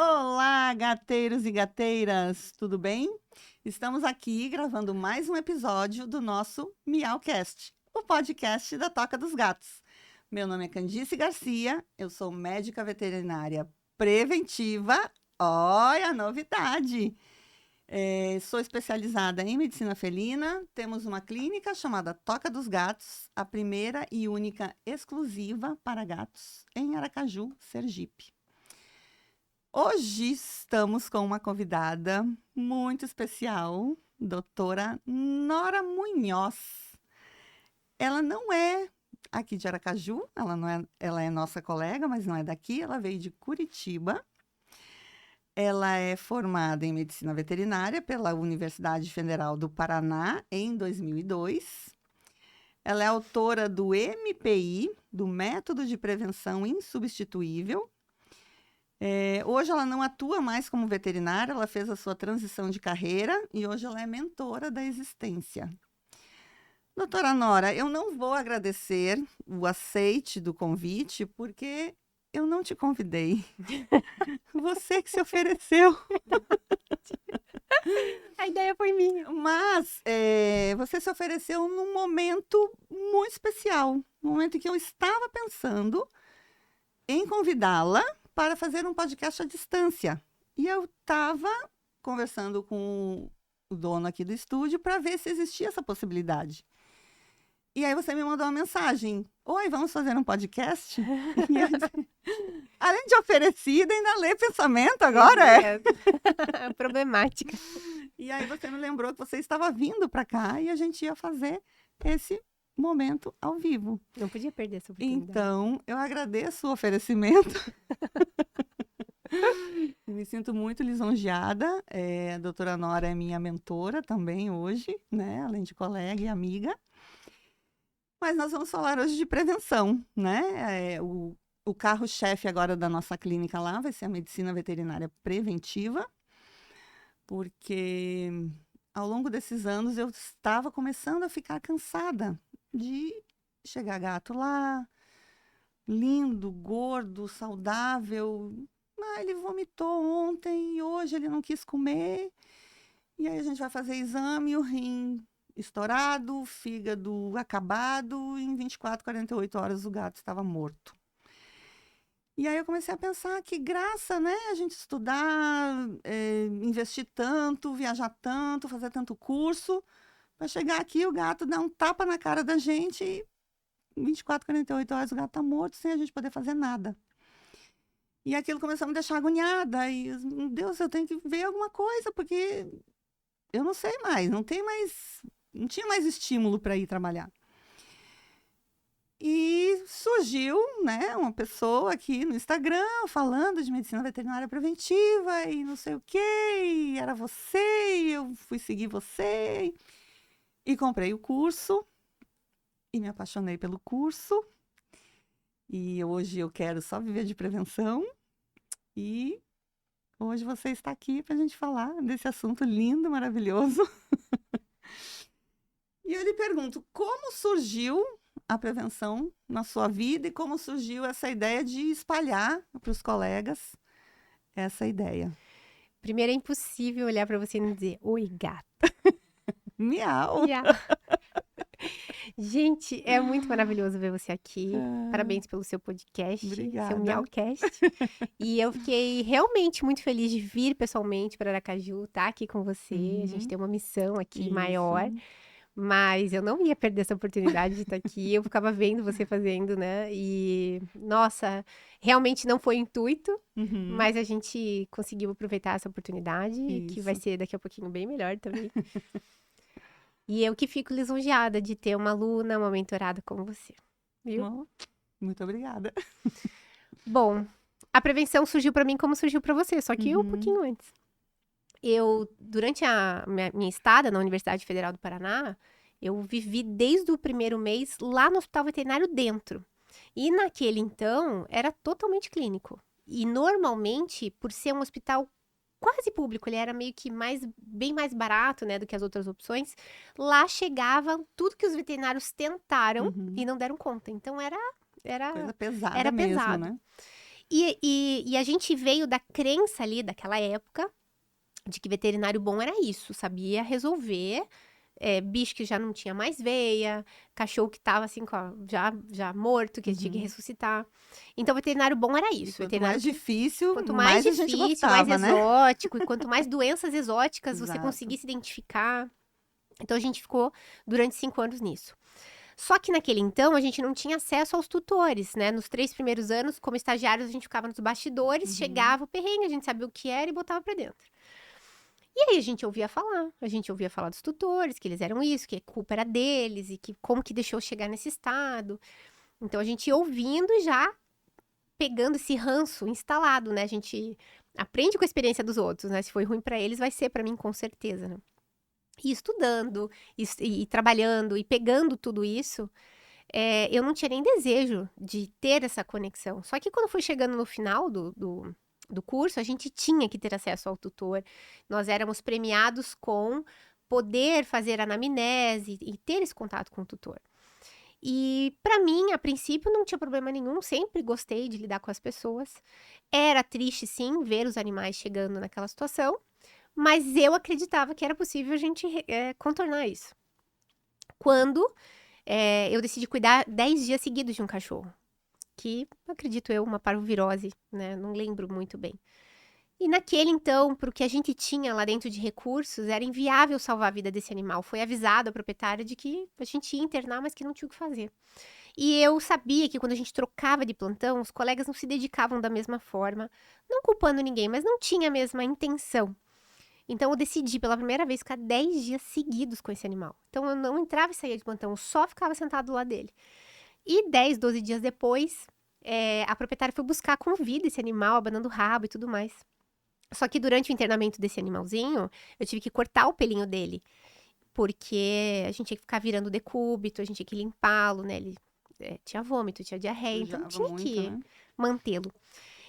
Olá, gateiros e gateiras, tudo bem? Estamos aqui gravando mais um episódio do nosso Miaucast, o podcast da Toca dos Gatos. Meu nome é Candice Garcia, eu sou médica veterinária preventiva. Olha a novidade! Sou especializada em medicina felina, temos uma clínica chamada Toca dos Gatos, a primeira e única exclusiva para gatos em Aracaju, Sergipe. Hoje estamos com uma convidada muito especial, doutora Nora Munhoz. Ela não é aqui de Aracaju, ela é nossa colega, mas não é daqui, ela veio de Curitiba. Ela é formada em medicina veterinária pela Universidade Federal do Paraná em 2002. Ela é autora do MPI, do Método de Prevenção Insubstituível. Hoje ela não atua mais como veterinária, ela fez a sua transição de carreira e hoje ela é mentora da existência. Doutora Nora, eu não vou agradecer o aceite do convite, porque eu não te convidei. Você que se ofereceu. A ideia foi minha. Mas você se ofereceu num momento muito especial, no momento em que eu estava pensando em convidá-la para fazer um podcast à distância. E eu estava conversando com o dono aqui do estúdio para ver se existia essa possibilidade. E aí você me mandou uma mensagem. Oi, vamos fazer um podcast? Além de oferecida, ainda lê pensamento agora, Problemática. E aí você me lembrou que você estava vindo para cá e a gente ia fazer esse momento ao vivo. Não podia perder essa oportunidade. Então, eu agradeço o oferecimento. Me sinto muito lisonjeada. A doutora Nora é minha mentora também hoje, né? Além de colega e amiga. Mas nós vamos falar hoje de prevenção, né? O carro-chefe agora da nossa clínica lá vai ser a medicina veterinária preventiva, porque ao longo desses anos eu estava começando a ficar cansada de chegar gato lá, lindo, gordo, saudável. Ele vomitou ontem e hoje ele não quis comer. E aí a gente vai fazer exame, o rim estourado, o fígado acabado, e em 24, 48 horas o gato estava morto. E aí eu comecei a pensar que graça, né? A gente estudar, investir tanto, viajar tanto, fazer tanto curso, para chegar aqui o gato dar um tapa na cara da gente e em 24, 48 horas o gato está morto sem a gente poder fazer nada. E aquilo começou a me deixar agoniada. E, meu Deus, eu tenho que ver alguma coisa, porque eu não sei mais, não tinha mais estímulo para ir trabalhar. E surgiu, né, uma pessoa aqui no Instagram falando de medicina veterinária preventiva e não sei o quê, e era você, e eu fui seguir você, e comprei o curso, e me apaixonei pelo curso, e hoje eu quero só viver de prevenção, e hoje você está aqui para a gente falar desse assunto lindo, maravilhoso. E eu lhe pergunto, como surgiu a prevenção na sua vida e como surgiu essa ideia de espalhar para os colegas essa ideia? Primeiro, é impossível olhar para você e não dizer, oi, gato. Miau! Miau. Gente, é muito maravilhoso ver você aqui. Parabéns pelo seu podcast, Obrigada. seu Miaucast. E eu fiquei realmente muito feliz de vir pessoalmente para Aracaju, estar aqui com você. A gente tem uma missão aqui maior. Mas eu não ia perder essa oportunidade de estar aqui. Eu ficava vendo você fazendo, né? E, nossa, realmente não foi intuito, mas a gente conseguiu aproveitar essa oportunidade, que vai ser daqui a pouquinho bem melhor também. E eu que fico lisonjeada de ter uma aluna, uma mentorada como você, viu? Muito obrigada. Bom, a prevenção surgiu para mim como surgiu para você, só que um pouquinho antes. Durante a minha estada na Universidade Federal do Paraná, eu vivi desde o primeiro mês lá no hospital veterinário dentro. E naquele então, era totalmente clínico. E normalmente, por ser um hospital quase público, ele era meio que bem mais barato, né, do que as outras opções. Lá chegava tudo que os veterinários tentaram e não deram conta. Então, era coisa pesada era mesmo, pesado. né? E a gente veio da crença ali, daquela época, de que veterinário bom era isso, sabia resolver bicho que já não tinha mais veia, cachorro que tava assim, já morto, que tinha que ressuscitar. Então, veterinário bom era isso. Quanto veterinário mais difícil, quanto mais mais a gente difícil, gostava, mais né? exótico, e quanto mais doenças exóticas você Exato. conseguisse identificar. Então, a gente ficou durante 5 anos nisso. Só que naquele então, a gente não tinha acesso aos tutores, né? Nos 3 primeiros anos, como estagiários, a gente ficava nos bastidores, chegava o perrengue, a gente sabia o que era e botava pra dentro. E aí a gente ouvia falar dos tutores, que eles eram isso, que a culpa era deles e que como que deixou chegar nesse estado. Então a gente ia ouvindo e já pegando esse ranço instalado, né? A gente aprende com a experiência dos outros, né? Se foi ruim pra eles, vai ser pra mim com certeza, né? E estudando, e trabalhando, e pegando tudo isso, eu não tinha nem desejo de ter essa conexão. Só que quando foi chegando no final do curso, a gente tinha que ter acesso ao tutor. Nós éramos premiados com poder fazer anamnese e ter esse contato com o tutor. E para mim, a princípio, não tinha problema nenhum, sempre gostei de lidar com as pessoas. Era triste, sim, ver os animais chegando naquela situação, mas eu acreditava que era possível a gente contornar isso. Quando eu decidi cuidar 10 dias seguidos de um cachorro, que, acredito eu, uma parvovirose, né? Não lembro muito bem. E naquele, então, para o que a gente tinha lá dentro de recursos, era inviável salvar a vida desse animal. Foi avisado a proprietária de que a gente ia internar, mas que não tinha o que fazer. E eu sabia que quando a gente trocava de plantão, os colegas não se dedicavam da mesma forma, não culpando ninguém, mas não tinha a mesma intenção. Então, eu decidi pela primeira vez ficar 10 dias seguidos com esse animal. Então, eu não entrava e saía de plantão, eu só ficava sentado do lado dele. E 10, 12 dias depois, a proprietária foi buscar com vida esse animal, abanando o rabo e tudo mais. Só que durante o internamento desse animalzinho, eu tive que cortar o pelinho dele. Porque a gente tinha que ficar virando decúbito, a gente tinha que limpá-lo, né? Ele tinha vômito, tinha diarreia, então tinha muito, que né? mantê-lo.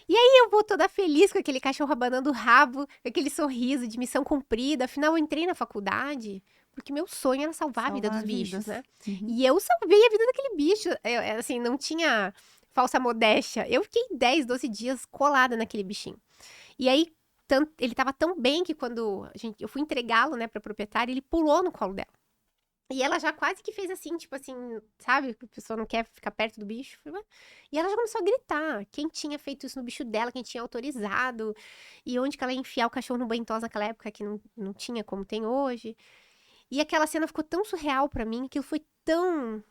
E aí eu vou toda feliz com aquele cachorro abanando o rabo, com aquele sorriso de missão cumprida. Afinal, eu entrei na faculdade porque meu sonho era salvar a vida dos bichos, né? E eu salvei a vida daquele bicho. Assim, não tinha falsa modéstia. Eu fiquei 10, 12 dias colada naquele bichinho. E aí, ele tava tão bem que quando eu fui entregá-lo, né, pra proprietária, ele pulou no colo dela. E ela já quase que fez assim, tipo assim, sabe? A pessoa não quer ficar perto do bicho. E ela já começou a gritar. Quem tinha feito isso no bicho dela, quem tinha autorizado. E onde que ela ia enfiar o cachorro no banho-tosa naquela época que não tinha como tem hoje. E aquela cena ficou tão surreal pra mim, que foi tão,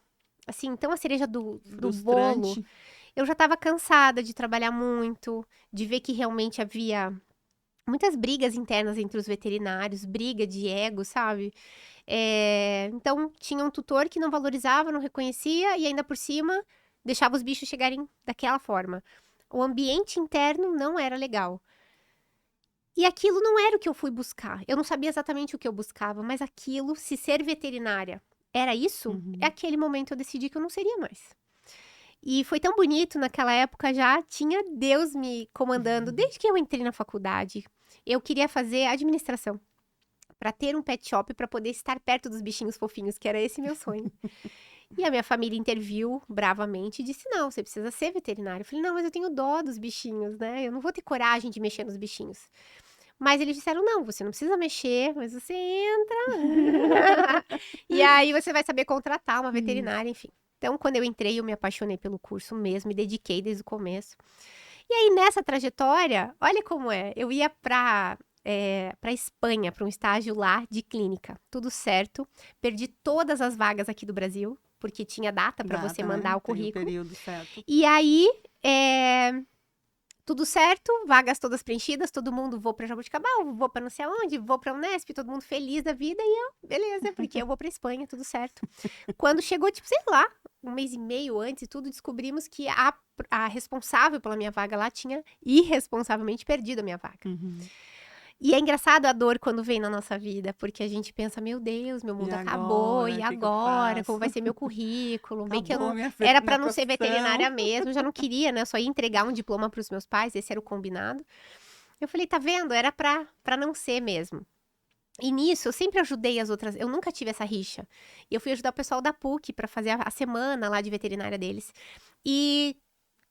assim, tão a cereja do bolo. Eu já tava cansada de trabalhar muito, de ver que realmente havia muitas brigas internas entre os veterinários, briga de ego, sabe? Então, tinha um tutor que não valorizava, não reconhecia e ainda por cima deixava os bichos chegarem daquela forma. O ambiente interno não era legal. E aquilo não era o que eu fui buscar. Eu não sabia exatamente o que eu buscava, mas aquilo, se ser veterinária era isso, aquele momento eu decidi que eu não seria mais. E foi tão bonito, naquela época já tinha Deus me comandando, desde que eu entrei na faculdade. Eu queria fazer administração, para ter um pet shop, para poder estar perto dos bichinhos fofinhos, que era esse meu sonho. E a minha família interviu bravamente e disse, não, você precisa ser veterinário. Eu falei, não, mas eu tenho dó dos bichinhos, né? Eu não vou ter coragem de mexer nos bichinhos. Mas eles disseram, não, você não precisa mexer, mas você entra. E aí você vai saber contratar uma veterinária, enfim. Então, quando eu entrei, eu me apaixonei pelo curso mesmo, me dediquei desde o começo. E aí, nessa trajetória, olha como é. Eu ia para Espanha, para um estágio lá de clínica. Tudo certo. Perdi todas as vagas aqui do Brasil, porque tinha data para você mandar o currículo. Tem o período certo. E aí, tudo certo, vagas todas preenchidas, todo mundo, vou para Jaboticabal, vou para não sei aonde, vou para Unesp, todo mundo feliz da vida, e eu, beleza, porque eu vou para Espanha, tudo certo. Quando chegou, tipo, sei lá, 1 mês e meio antes e tudo, descobrimos que a responsável pela minha vaga lá tinha irresponsavelmente perdido a minha vaga. E é engraçado a dor quando vem na nossa vida, porque a gente pensa, meu Deus, meu mundo acabou, e agora? Como vai ser meu currículo? Bem que eu não... Era para não ser veterinária mesmo, já não queria, né? Eu só ia entregar um diploma para os meus pais, esse era o combinado. Eu falei, tá vendo? Era para não ser mesmo. E nisso, eu sempre ajudei as outras, eu nunca tive essa rixa. E eu fui ajudar o pessoal da PUC para fazer a semana lá de veterinária deles. E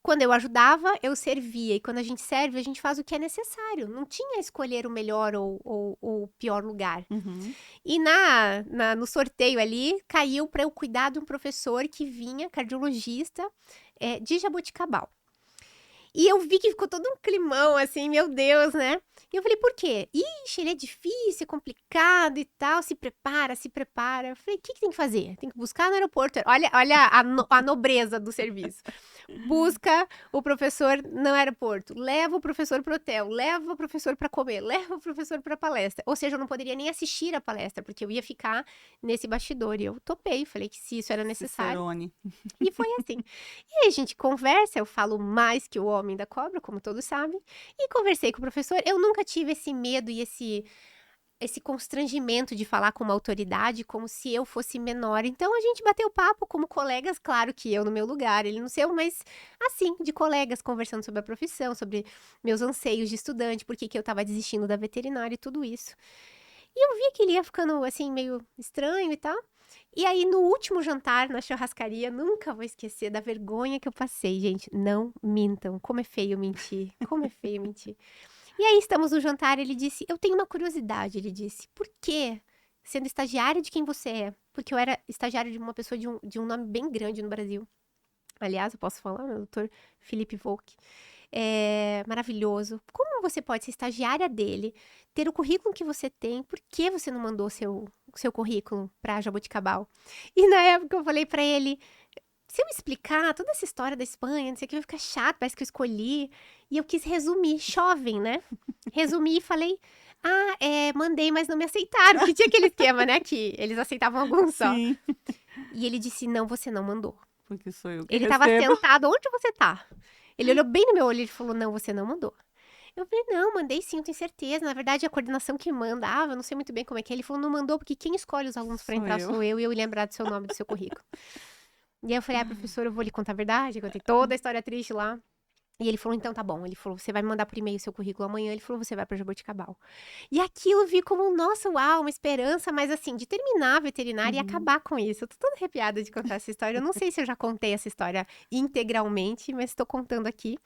Quando eu ajudava, eu servia. E quando a gente serve, a gente faz o que é necessário. Não tinha a escolher o melhor ou o pior lugar. Uhum. E no sorteio ali, caiu para eu cuidar de um professor que vinha, cardiologista, de Jaboticabal. E eu vi que ficou todo um climão, assim, meu Deus, né? E eu falei, por quê? Ixi, ele é difícil, é complicado e tal, se prepara, se prepara. Eu falei, o que tem que fazer? Tem que buscar no aeroporto. Olha a nobreza do serviço. Busca o professor no aeroporto, leva o professor pro hotel, leva o professor para comer, leva o professor para palestra. Ou seja, eu não poderia nem assistir a palestra, porque eu ia ficar nesse bastidor. E eu topei, falei que se isso era necessário. Cicerone. E foi assim. E aí a gente conversa, eu falo mais que o homem da cobra, como todos sabem. E conversei com o professor. Eu nunca tive esse medo e esse constrangimento de falar com uma autoridade como se eu fosse menor. Então a gente bateu papo como colegas, claro que eu no meu lugar, ele no seu, mas assim, de colegas conversando sobre a profissão, sobre meus anseios de estudante, por que eu tava desistindo da veterinária e tudo isso. E eu vi que ele ia ficando assim meio estranho e tal. E aí no último jantar na churrascaria, nunca vou esquecer da vergonha que eu passei, gente. Não mintam, como é feio mentir. Como é feio mentir. E aí estamos no jantar, ele disse, eu tenho uma curiosidade, ele disse, por quê? Sendo estagiária de quem você é? Porque eu era estagiária de uma pessoa de um nome bem grande no Brasil. Aliás, eu posso falar, né? O Dr. Felipe Volk. É maravilhoso. Como você pode ser estagiária dele, ter o currículo que você tem, por que você não mandou seu currículo para Jaboticabal? E na época eu falei para ele, se eu explicar toda essa história da Espanha, não sei o que, vai ficar chato, parece que eu escolhi. E eu quis resumir, jovem, né? Resumi e falei, mandei, mas não me aceitaram. Porque tinha aquele esquema, né? Que eles aceitavam alguns só. Sim, E ele disse, não, você não mandou. porque sou eu que Ele tava recebo. sentado, onde você tá? Ele olhou bem no meu olho e falou, não, você não mandou. Eu falei, não, mandei sim, eu tenho certeza. Na verdade, a coordenação que mandava, eu não sei muito bem como é que é. Ele falou, não mandou, porque quem escolhe os alunos para Sou entrar eu. sou eu, e eu ia lembrar do seu nome, do seu currículo. E aí eu falei, professor, eu vou lhe contar a verdade. Eu contei toda a história triste lá. E ele falou, então tá bom. Ele falou, você vai me mandar por e-mail seu currículo amanhã. Ele falou, você vai pra Jaboticabal. E aquilo eu vi como, nossa, uau, uma esperança, mas assim, de terminar a veterinária e acabar com isso. Eu tô toda arrepiada de contar essa história. Eu não sei se eu já contei essa história integralmente, mas estou contando aqui.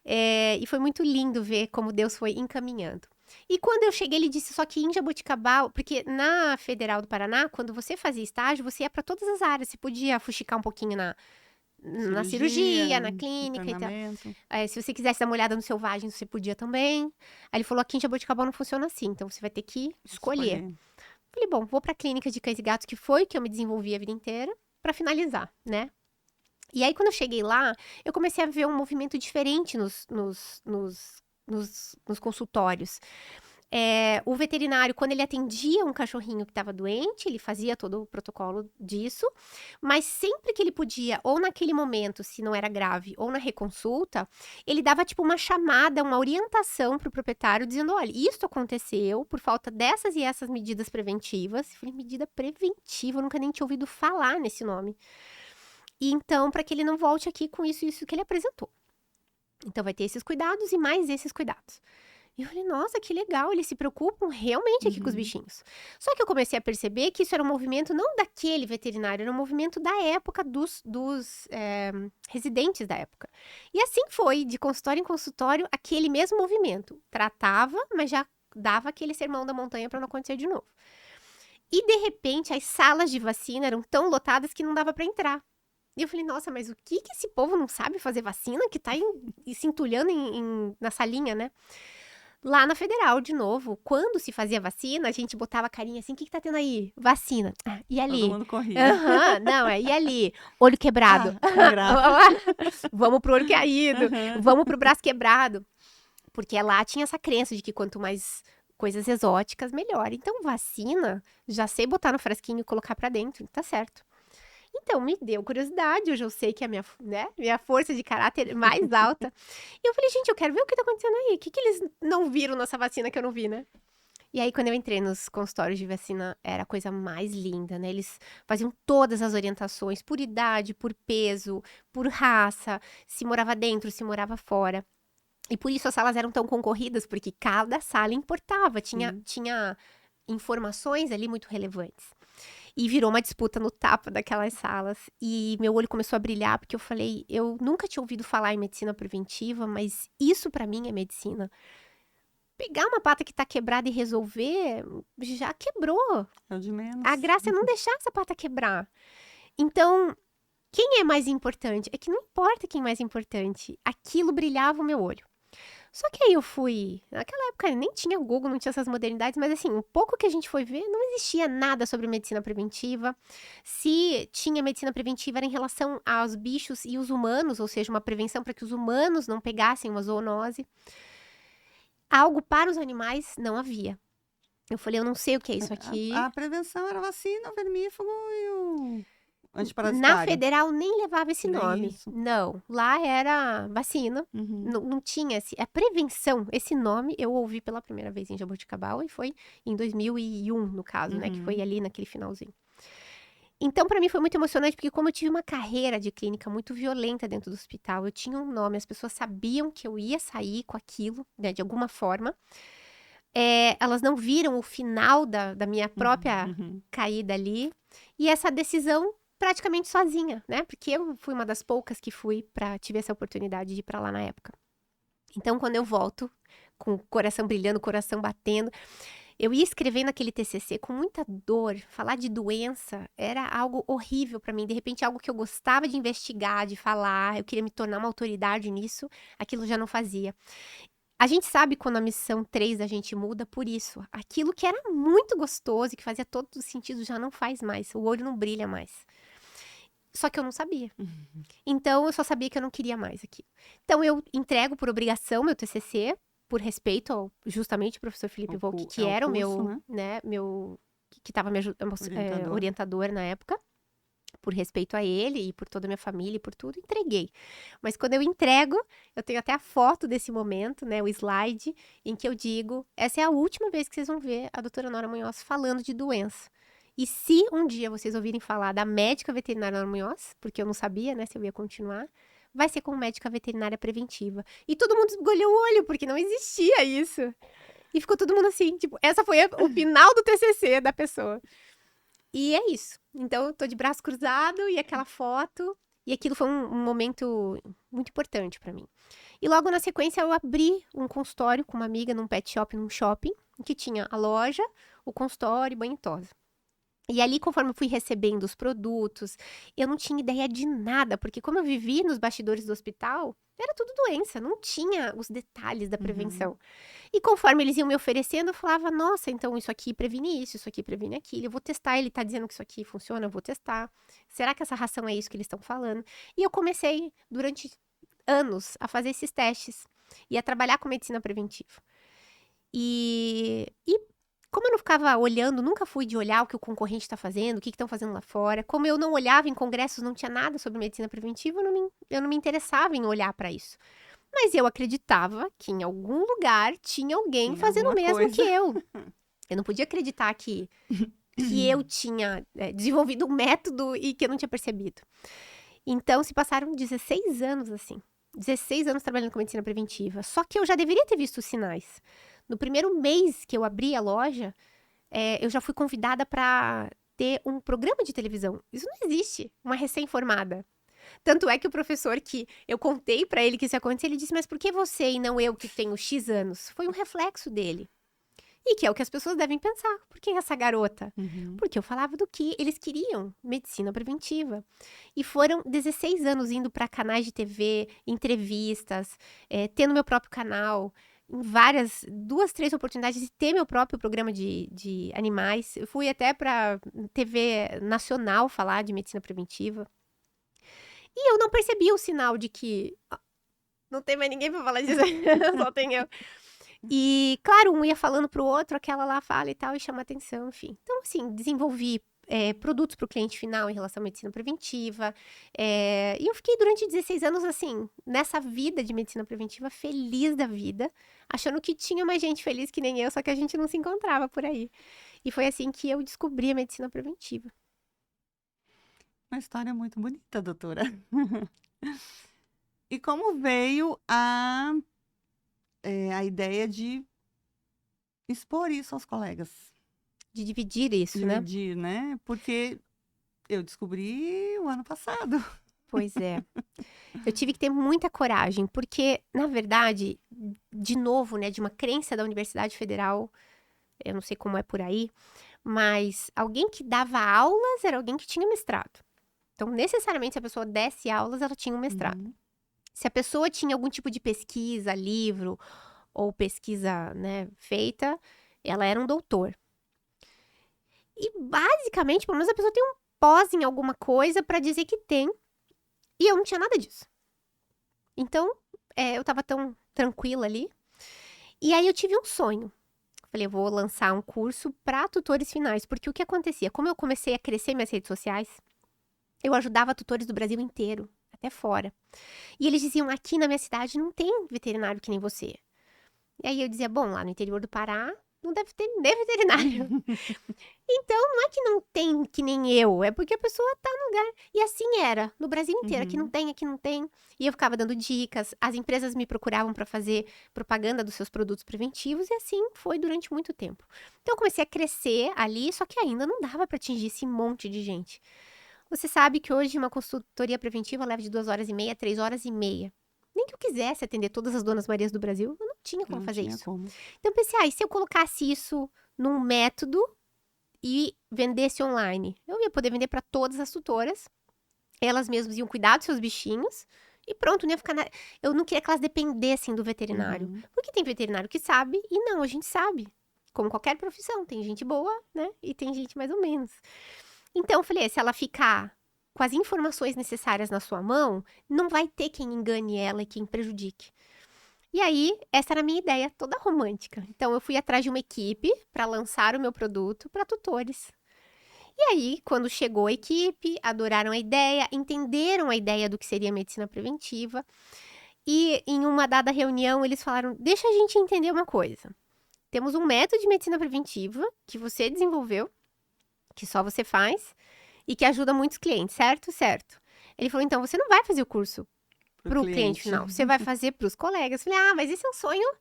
E foi muito lindo ver como Deus foi encaminhando. E quando eu cheguei, ele disse só que em Jaboticabal, porque na Federal do Paraná, quando você fazia estágio, você ia para todas as áreas. Você podia fuxicar um pouquinho na cirurgia, na clínica e tal. internamento. Se você quisesse dar uma olhada no selvagem, você podia também. Aí ele falou, aqui em Jaboticabal não funciona assim, então você vai ter que escolher. Falei, bom, vou pra clínica de cães e gatos, que foi que eu me desenvolvi a vida inteira, pra finalizar, né? E aí, quando eu cheguei lá, eu comecei a ver um movimento diferente nos consultórios. O veterinário, quando ele atendia um cachorrinho que estava doente, ele fazia todo o protocolo disso, mas sempre que ele podia, ou naquele momento, se não era grave, ou na reconsulta, ele dava tipo uma chamada, uma orientação para o proprietário, dizendo, olha, isso aconteceu por falta dessas e essas medidas preventivas. Eu falei, medida preventiva, eu nunca nem tinha ouvido falar nesse nome. E então, para que ele não volte aqui com isso e isso que ele apresentou. Então, vai ter esses cuidados e mais esses cuidados. E eu falei, nossa, que legal, eles se preocupam realmente aqui com os bichinhos. Só que eu comecei a perceber que isso era um movimento não daquele veterinário, era um movimento da época dos residentes da época. E assim foi, de consultório em consultório, aquele mesmo movimento. Tratava, mas já dava aquele sermão da montanha para não acontecer de novo. E, de repente, as salas de vacina eram tão lotadas que não dava para entrar. E eu falei, nossa, mas o que esse povo não sabe fazer vacina? Que tá se entulhando na salinha, né? Lá na Federal, de novo, quando se fazia vacina, a gente botava a carinha assim, o que tá tendo aí? Vacina. E ali? Todo mundo corria. Não, e ali? Olho quebrado. Vamos pro olho caído. Vamos pro braço quebrado. Porque lá tinha essa crença de que quanto mais coisas exóticas, melhor. Então, vacina, já sei botar no frasquinho e colocar pra dentro, tá certo. Então, me deu curiosidade, hoje eu sei que é a minha força de caráter mais alta. E eu falei, gente, eu quero ver o que tá acontecendo aí. O que eles não viram nessa vacina que eu não vi, né? E aí, quando eu entrei nos consultórios de vacina, era a coisa mais linda, né? Eles faziam todas as orientações, por idade, por peso, por raça, se morava dentro, se morava fora. E por isso as salas eram tão concorridas, porque cada sala importava, tinha informações ali muito relevantes. E virou uma disputa no tapa daquelas salas. E meu olho começou a brilhar, porque eu falei, eu nunca tinha ouvido falar em medicina preventiva, mas isso pra mim é medicina. Pegar uma pata que tá quebrada e resolver, já quebrou. É o de menos. A graça é não deixar essa pata quebrar. Então, quem é mais importante? É que não importa quem é mais importante. Aquilo brilhava o meu olho. Só que aí eu fui. Naquela época nem tinha Google, não tinha essas modernidades, mas assim, um pouco que a gente foi ver, não existia nada sobre medicina preventiva. Se tinha medicina preventiva, era em relação aos bichos e os humanos, ou seja, uma prevenção para que os humanos não pegassem uma zoonose. Algo para os animais não havia. Eu falei, eu não sei o que é isso aqui. A prevenção era vacina, o vermífugo e o Na antiparasitário. federal nem levava esse Nem nome. isso. Não, lá era vacina. Uhum. Não tinha a prevenção. Esse nome eu ouvi pela primeira vez em Jaboticabal e foi em 2001, no caso, né? Que foi ali naquele finalzinho. Então, para mim foi muito emocionante, porque como eu tive uma carreira de clínica muito violenta dentro do hospital, eu tinha um nome, as pessoas sabiam que eu ia sair com aquilo, né, de alguma forma. Elas não viram o final da minha própria caída ali. E essa decisão praticamente sozinha, né? Porque eu fui uma das poucas que tive essa oportunidade de ir pra lá na época. Então, quando eu volto, com o coração brilhando, o coração batendo, eu ia escrevendo aquele TCC com muita dor. Falar de doença era algo horrível pra mim. De repente, algo que eu gostava de investigar, de falar, eu queria me tornar uma autoridade nisso, aquilo já não fazia. A gente sabe quando a missão 3 da gente muda por isso. Aquilo que era muito gostoso e que fazia todo sentido já não faz mais. O olho não brilha mais. Só que eu não sabia. Então, eu só sabia que eu não queria mais aquilo. Então, eu entrego por obrigação meu TCC, por respeito ao, justamente, ao professor Felipe Volk, que era o meu, né, que estava me orientador na época. Por respeito a ele e por toda a minha família e por tudo, entreguei. Mas quando eu entrego, eu tenho até a foto desse momento, né, o slide, em que eu digo, essa é a última vez que vocês vão ver a doutora Nora Munhoz falando de doença. E se um dia vocês ouvirem falar da médica veterinária Nora Munhoz, porque eu não sabia, né, se eu ia continuar, vai ser como médica veterinária preventiva. E todo mundo esgolhou o olho, porque não existia isso. E ficou todo mundo assim, tipo, essa foi o final do TCC da pessoa. E é isso. Então, eu tô de braço cruzado e aquela foto. E aquilo foi um momento muito importante pra mim. E logo na sequência, eu abri um consultório com uma amiga num pet shop, num shopping, que tinha a loja, o consultório e banho e tosa. E ali, conforme eu fui recebendo os produtos, eu não tinha ideia de nada, porque como eu vivi nos bastidores do hospital, era tudo doença, não tinha os detalhes da prevenção. E conforme eles iam me oferecendo, eu falava, nossa, então isso aqui previne isso aqui previne aquilo, eu vou testar, ele tá dizendo que isso aqui funciona, eu vou testar. Será que essa ração é isso que eles estão falando? E eu comecei, durante anos, a fazer esses testes e a trabalhar com medicina preventiva. E como eu não ficava olhando, nunca fui de olhar o que o concorrente está fazendo, o que estão fazendo lá fora. Como eu não olhava em congressos, não tinha nada sobre medicina preventiva, eu não me interessava em olhar para isso. Mas eu acreditava que em algum lugar tinha alguém fazendo o mesmo que eu. Eu não podia acreditar que eu tinha desenvolvido um método e que eu não tinha percebido. Então, se passaram 16 anos assim. 16 anos trabalhando com medicina preventiva. Só que eu já deveria ter visto os sinais. No primeiro mês que eu abri a loja, eu já fui convidada para ter um programa de televisão. Isso não existe, uma recém-formada. Tanto é que o professor que eu contei para ele que isso ia acontecer, ele disse, mas por que você e não eu que tenho X anos? Foi um reflexo dele. E que é o que as pessoas devem pensar. Por que essa garota? Porque eu falava do que eles queriam, medicina preventiva. E foram 16 anos indo para canais de TV, entrevistas, tendo meu próprio canal, em várias, 2, 3 oportunidades de ter meu próprio programa de animais. Eu fui até para TV nacional falar de medicina preventiva. E eu não percebi o sinal de que não tem mais ninguém para falar disso, só tem eu. E, claro, um ia falando pro outro, aquela lá fala e tal, e chama atenção, enfim. Então, assim, desenvolvi produtos para o cliente final em relação à medicina preventiva. E eu fiquei durante 16 anos, assim, nessa vida de medicina preventiva, feliz da vida, achando que tinha mais gente feliz que nem eu, só que a gente não se encontrava por aí. E foi assim que eu descobri a medicina preventiva. Uma história muito bonita, doutora. E como veio a ideia de expor isso aos colegas? de dividir isso, né? Dividir, né? Porque eu descobri o ano passado. Pois é. Eu tive que ter muita coragem, porque, na verdade, de novo, né, de uma crença da Universidade Federal, eu não sei como é por aí, mas alguém que dava aulas era alguém que tinha mestrado. Então, necessariamente, se a pessoa desse aulas, ela tinha um mestrado. Uhum. Se a pessoa tinha algum tipo de pesquisa, livro ou pesquisa, né, feita, ela era um doutor. E, basicamente, pelo menos a pessoa tem um pós em alguma coisa para dizer que tem, e eu não tinha nada disso. Então, eu tava tão tranquila ali. E aí eu tive um sonho. Falei, eu vou lançar um curso para tutores finais, porque o que acontecia? Como eu comecei a crescer minhas redes sociais, eu ajudava tutores do Brasil inteiro, até fora. E eles diziam, aqui na minha cidade não tem veterinário que nem você. E aí eu dizia, bom, lá no interior do Pará não deve ter nem veterinário. Então, não é que não tem que nem eu, é porque a pessoa tá no lugar. E assim era, no Brasil inteiro. Aqui não tem, aqui não tem. E eu ficava dando dicas, as empresas me procuravam para fazer propaganda dos seus produtos preventivos, e assim foi durante muito tempo. Então, eu comecei a crescer ali, só que ainda não dava para atingir esse monte de gente. Você sabe que hoje uma consultoria preventiva leva de 2 horas e meia a 3 horas e meia. Nem que eu quisesse atender todas as Donas Marias do Brasil, eu não tinha como Não fazer tinha isso. como. Então, eu pensei, e se eu colocasse isso num método e vendesse online? Eu ia poder vender para todas as tutoras, elas mesmas iam cuidar dos seus bichinhos e pronto, não ia ficar. Eu não queria que elas dependessem do veterinário. Uhum. Porque tem veterinário que sabe e não, a gente sabe. Como qualquer profissão, tem gente boa, né? E tem gente mais ou menos. Então, eu falei, se ela ficar com as informações necessárias na sua mão, não vai ter quem engane ela e quem prejudique. E aí, essa era a minha ideia, toda romântica. Então, eu fui atrás de uma equipe para lançar o meu produto para tutores. E aí, quando chegou a equipe, adoraram a ideia, entenderam a ideia do que seria medicina preventiva. E em uma dada reunião, eles falaram: deixa a gente entender uma coisa. Temos um método de medicina preventiva que você desenvolveu, que só você faz, e que ajuda muitos clientes, certo? Certo. Ele falou: então, você não vai fazer o curso Pro para o cliente cliente. final, você vai fazer para os colegas. Eu falei: mas esse é um sonho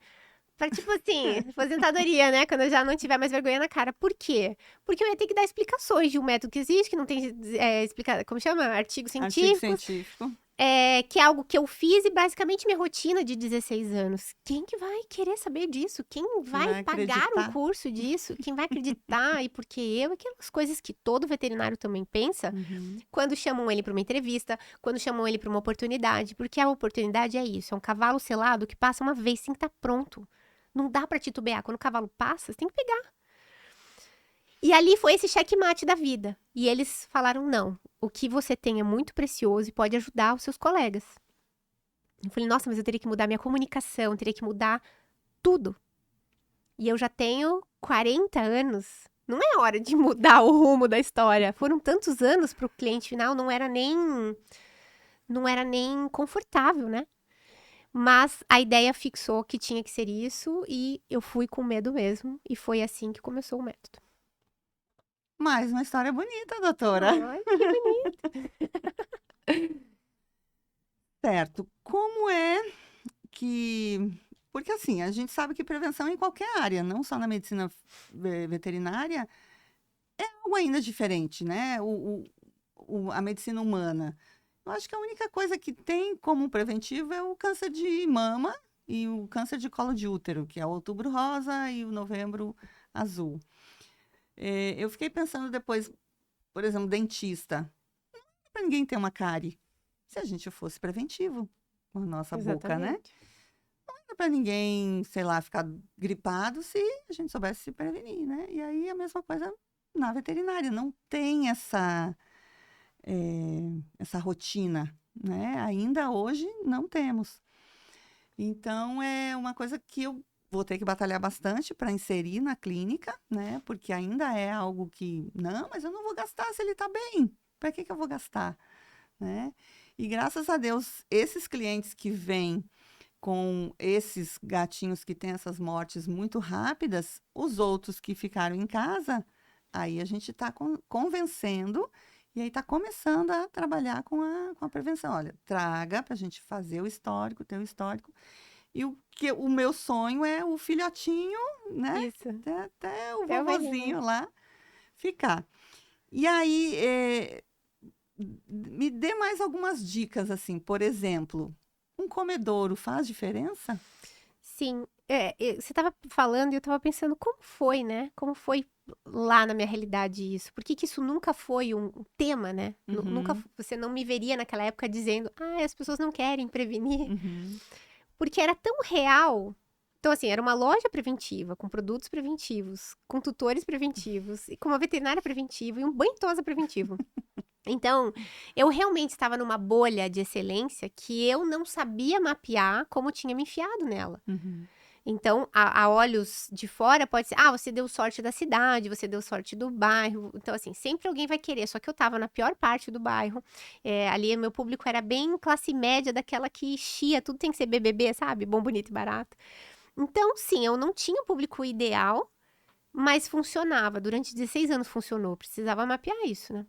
para, tipo assim, aposentadoria, né? Quando eu já não tiver mais vergonha na cara. Por quê? Porque eu ia ter que dar explicações de um método que existe, que não tem, como chama? Artigos Artigo científicos. científico. Que é algo que eu fiz e basicamente minha rotina de 16 anos. Quem que vai querer saber disso? Quem vai pagar um acreditar? curso disso? Quem vai acreditar? E por que eu? Aquelas coisas que todo veterinário também pensa Uhum. quando chamam ele para uma entrevista, quando chamam ele para uma oportunidade. Porque a oportunidade é isso, é um cavalo selado que passa uma vez, tem que estar pronto. Não dá para titubear. Quando o cavalo passa, você tem que pegar. E ali foi esse checkmate da vida. E eles falaram, não, o que você tem é muito precioso e pode ajudar os seus colegas. Eu falei, nossa, mas eu teria que mudar minha comunicação, teria que mudar tudo. E eu já tenho 40 anos. Não é hora de mudar o rumo da história. Foram tantos anos para o cliente final, não era nem confortável, né? Mas a ideia fixou que tinha que ser isso e eu fui com medo mesmo. E foi assim que começou o método. Mais uma história bonita, doutora. Ai, que bonito. Certo. Como é que. Porque assim, a gente sabe que prevenção é em qualquer área, não só na medicina veterinária, é algo ainda diferente, né? A medicina humana. Eu acho que a única coisa que tem como preventivo é o câncer de mama e o câncer de colo de útero, que é o outubro rosa e o novembro azul. Eu fiquei pensando depois, por exemplo, dentista. Não é para ninguém ter uma cárie, se a gente fosse preventivo com a nossa boca, né? Exatamente. Não é para ninguém, sei lá, ficar gripado se a gente soubesse se prevenir, né? E aí a mesma coisa na veterinária, não tem essa rotina, né? Ainda hoje não temos. Então é uma coisa que eu vou ter que batalhar bastante para inserir na clínica, né? Porque ainda é algo que, não, mas eu não vou gastar se ele está bem. Para que eu vou gastar, né? E graças a Deus, esses clientes que vêm com esses gatinhos que têm essas mortes muito rápidas, os outros que ficaram em casa, aí a gente está convencendo e aí está começando a trabalhar com a prevenção. Olha, traga para a gente fazer o histórico, ter o histórico. E o meu sonho é o filhotinho, né? Isso. Até o Até o vovozinho velhinho. lá ficar. E aí, me dê mais algumas dicas, assim, por exemplo, um comedouro faz diferença? Sim, você estava falando e eu estava pensando como foi, né? Como foi lá na minha realidade isso? Por que que isso nunca foi um tema, né? Nunca, Uhum, você não me veria naquela época dizendo, ah, as pessoas não querem prevenir, uhum, porque era tão real. Então, assim, era uma loja preventiva, com produtos preventivos, com tutores preventivos, e com uma veterinária preventiva e um banho-tosa preventivo. Então, eu realmente estava numa bolha de excelência que eu não sabia mapear como tinha me enfiado nela. uhum, Então, a olhos de fora pode ser, ah, você deu sorte da cidade, você deu sorte do bairro. Então, assim, sempre alguém vai querer. Só que eu tava na pior parte do bairro. Ali, meu público era bem classe média, daquela que chia, tudo tem que ser BBB, sabe? Bom, bonito e barato. Então, sim, eu não tinha o público ideal, mas funcionava. Durante 16 anos funcionou. Precisava mapear isso, né?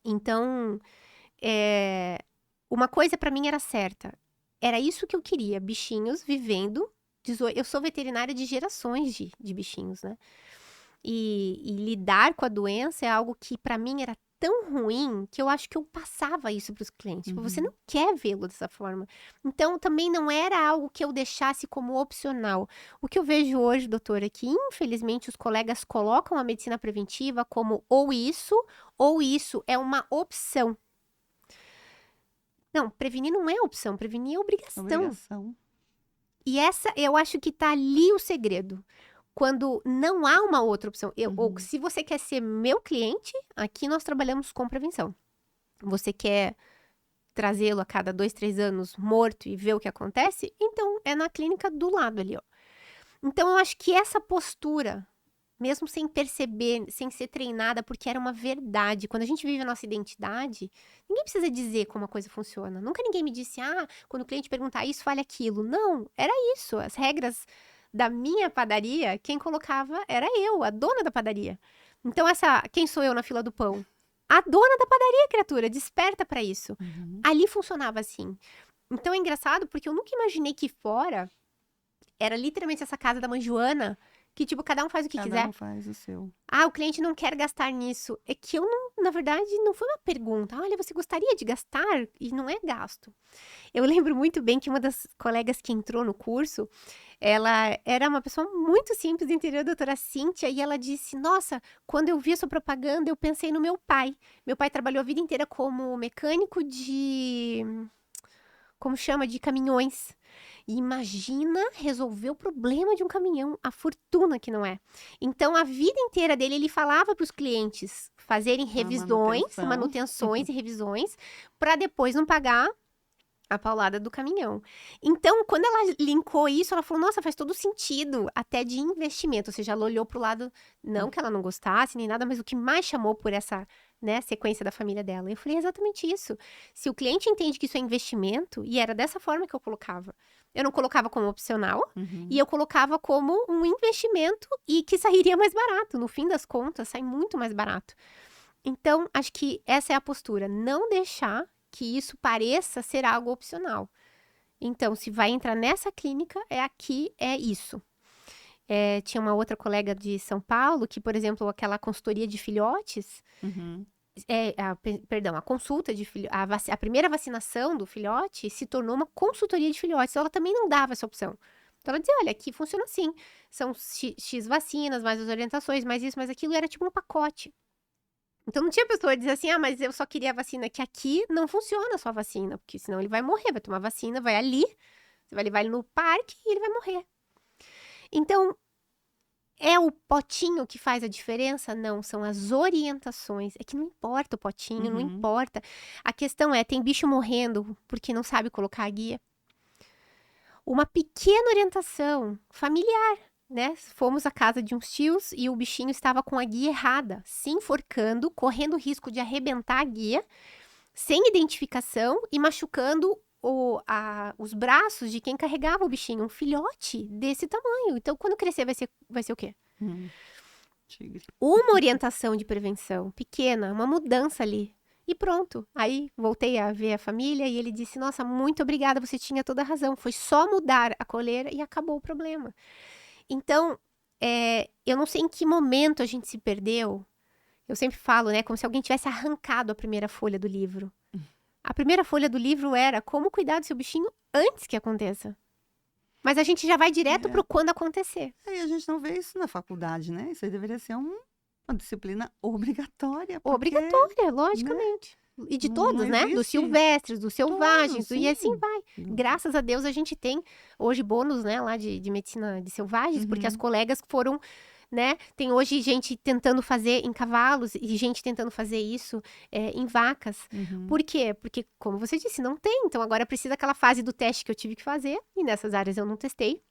Então, é, uma coisa pra mim era certa. Era isso que eu queria, bichinhos vivendo. Eu sou veterinária de gerações de bichinhos, né? E lidar com a doença é algo que pra mim era tão ruim que eu acho que eu passava isso pros clientes. Tipo, você uhum. não quer vê-lo dessa forma. Então, também não era algo que eu deixasse como opcional. O que eu vejo hoje, doutora, é que infelizmente os colegas colocam a medicina preventiva como ou isso é uma opção. Não, prevenir não é opção, prevenir é obrigação. Obrigação. E essa, eu acho que tá ali o segredo. Quando não há uma outra opção. Ou Uhum, se você quer ser meu cliente, aqui nós trabalhamos com prevenção. Você quer trazê-lo a cada 2, 3 anos morto e ver o que acontece? Então, é na clínica do lado ali, ó. Então, eu acho que essa postura, mesmo sem perceber, sem ser treinada, porque era uma verdade. Quando a gente vive a nossa identidade, ninguém precisa dizer como a coisa funciona. Nunca ninguém me disse, ah, quando o cliente perguntar isso, fale aquilo. Não, era isso. As regras da minha padaria, quem colocava era eu, a dona da padaria. Então, quem sou eu na fila do pão? A dona da padaria, criatura, desperta pra isso. uhum. Ali funcionava assim. Então é engraçado porque eu nunca imaginei que fora era literalmente essa casa da mãe Joana, que tipo, cada um faz o que Cada quiser. um faz o seu. Ah, o cliente não quer gastar nisso. É que eu não, na verdade, não foi uma pergunta. Olha, você gostaria de gastar? E não é gasto. Eu lembro muito bem que uma das colegas que entrou no curso, ela era uma pessoa muito simples do interior, a doutora Cíntia, e ela disse: Nossa, quando eu vi a sua propaganda, eu pensei no meu pai. Meu pai trabalhou a vida inteira como mecânico de. Como chama? De caminhões. E imagina resolver o problema de um caminhão, a fortuna que não é. Então, a vida inteira dele, ele falava para os clientes fazerem A revisões, manutenção. manutenções e revisões, para depois não pagar a paulada do caminhão. Então, quando ela linkou isso, ela falou: Nossa, faz todo sentido, até de investimento. Ou seja, ela olhou para o lado, não que ela não gostasse nem nada, mas o que mais chamou por essa, né, sequência da família dela. Eu falei: Exatamente isso. Se o cliente entende que isso é investimento, e era dessa forma que eu colocava. Eu não colocava como opcional, e Uhum. eu colocava como um investimento e que sairia mais barato. No fim das contas, sai muito mais barato. Então, acho que essa é a postura. Não deixar que isso pareça ser algo opcional. Então, se vai entrar nessa clínica, é aqui, é isso. Tinha uma outra colega de São Paulo que, por exemplo, aquela consultoria de filhotes, Uhum. perdão, a consulta de filhotes, a primeira vacinação do filhote se tornou uma consultoria de filhotes. Então, ela também não dava essa opção. Então, ela dizia, olha, aqui funciona assim. São X vacinas, mais as orientações, mais isso, mais aquilo. E era tipo um pacote. Então não tinha pessoa que dizer assim, ah, mas eu só queria a vacina, que aqui não funciona a sua vacina, porque senão ele vai morrer, vai tomar vacina, vai ali, você vai levar ele no parque e ele vai morrer. Então, é o potinho que faz a diferença? Não, são as orientações. É que não importa o potinho, não Uhum. importa. A questão é, tem bicho morrendo porque não sabe colocar a guia. Uma pequena orientação familiar, né? Fomos à casa de uns tios e o bichinho estava com a guia errada, se enforcando, correndo o risco de arrebentar a guia, sem identificação e machucando os braços de quem carregava o bichinho, um filhote desse tamanho. Então, quando crescer, vai ser o quê? Uhum. Tigre. Uma orientação de prevenção pequena, uma mudança ali. E pronto. Aí voltei a ver a família e ele disse, nossa, muito obrigada, você tinha toda a razão. Foi só mudar a coleira e acabou o problema. Então, eu não sei em que momento a gente se perdeu. Eu sempre falo, né, como se alguém tivesse arrancado a primeira folha do livro. A primeira folha do livro era como cuidar do seu bichinho antes que aconteça. Mas a gente já vai direto pro quando acontecer. E a gente não vê isso na faculdade, né? Isso aí deveria ser uma disciplina obrigatória. Obrigatória, logicamente. E de todos, né? Dos silvestres, dos selvagens, e assim vai. Graças a Deus a gente tem hoje bônus, né, lá de medicina de selvagens, porque as colegas foram, né? Tem hoje gente tentando fazer em cavalos e gente tentando fazer isso em vacas. Por quê? Porque, como você disse, não tem. Então agora precisa aquela fase do teste que eu tive que fazer, e nessas áreas eu não testei.